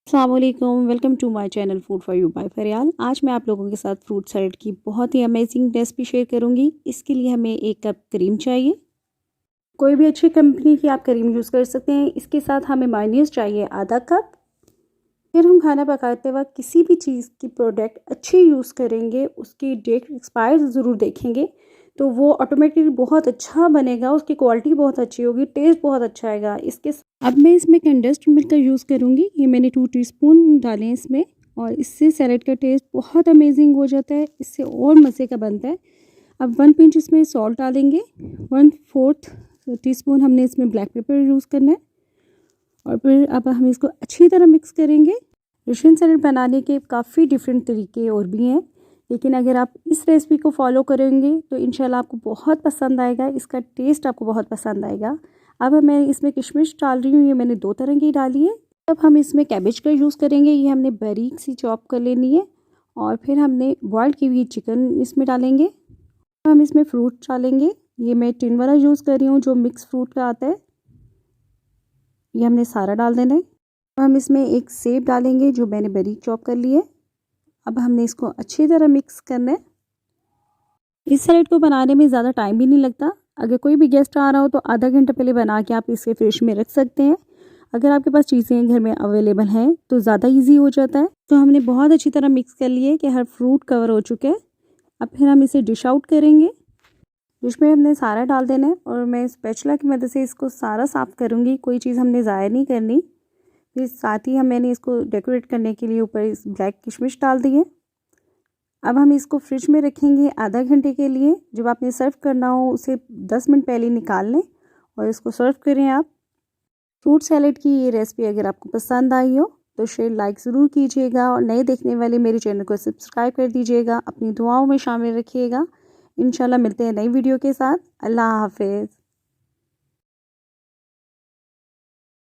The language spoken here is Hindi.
अस्सलाम वालेकुम, welcome to my channel food for you by Faryal. आज मैं आप लोगों के साथ फ्रूट सैलेड की बहुत ही अमेजिंग रेसिपी शेयर करूंगी। इसके लिए हमें 1 कप क्रीम चाहिए। कोई भी अच्छी कंपनी की आप क्रीम यूज़ कर सकते हैं। इसके साथ हमें मायोनीज चाहिए आधा कप। फिर हम खाना पकाते वक्त किसी भी चीज़ की प्रोडक्ट अच्छी यूज़ करेंगे, उसकी डेट एक्सपायर ज़रूर देखेंगे, तो वो ऑटोमेटिकली बहुत अच्छा बनेगा, उसकी क्वालिटी बहुत अच्छी होगी, टेस्ट बहुत अच्छा आएगा। अब मैं इसमें कंडेंस्ड मिल्क का यूज़ करूँगी। ये मैंने 2 टीस्पून डाले हैं इसमें, और इससे सैलेड का टेस्ट बहुत अमेजिंग हो जाता है, इससे और मज़े का बनता है। अब 1 पिंच इसमें सॉल्ट डालेंगे। 1/4 टीस्पून हमने इसमें ब्लैक पेपर यूज़ करना है, और फिर अब हम इसको अच्छी तरह मिक्स करेंगे। रशियन सैलेड बनाने के काफ़ी डिफरेंट तरीके और भी हैं, लेकिन अगर आप इस रेसिपी को फॉलो करेंगे तो इंशाल्लाह आपको बहुत पसंद आएगा, इसका टेस्ट आपको बहुत पसंद आएगा। अब मैं इसमें किशमिश डाल रही हूँ, ये मैंने 2 तरह की डाली है। अब हम इसमें कैबेज का यूज़ करेंगे, ये हमने बारीक सी चॉप कर लेनी है। और फिर हमने बॉइल्ड की हुई चिकन इसमें डालेंगे। हम इसमें फ्रूट डालेंगे, ये मैं टिन वाला यूज़ कर रही हूँ जो मिक्स फ्रूट का आता है। ये हमने सारा डाल देना है। हम इसमें एक सेब डालेंगे जो मैंने बारीक चॉप कर ली है। अब हमने इसको अच्छी तरह मिक्स करना है। इस सैलेड को बनाने में ज़्यादा टाइम भी नहीं लगता। अगर कोई भी गेस्ट आ रहा हो तो आधा घंटा पहले बना के आप इसे फ्रिज में रख सकते हैं। अगर आपके पास चीज़ें घर में अवेलेबल हैं तो ज़्यादा इजी हो जाता है। तो हमने बहुत अच्छी तरह मिक्स कर लिए कि हर फ्रूट कवर हो चुके हैं। अब फिर हम इसे डिश आउट करेंगे। डिश में हमने सारा डाल देना है, और मैं स्पैचुला की मदद से इसको सारा साफ़ करूँगी, कोई चीज़ हमने ज़ाया नहीं करनी। फिर साथ ही मैंने इसको डेकोरेट करने के लिए ऊपर इस ब्लैक किशमिश डाल दी है। अब हम इसको फ्रिज में रखेंगे आधा घंटे के लिए। जब आपने सर्व करना हो उसे 10 मिनट पहले निकाल लें और इसको सर्व करें आप। फ्रूट सैलेड की ये रेसिपी अगर आपको पसंद आई हो तो शेयर लाइक ज़रूर कीजिएगा, और नए देखने वाले मेरे चैनल को सब्सक्राइब कर दीजिएगा। अपनी दुआओं में शामिल रखिएगा। इंशाल्लाह मिलते हैं नई वीडियो के साथ। अल्लाह हाफिज़।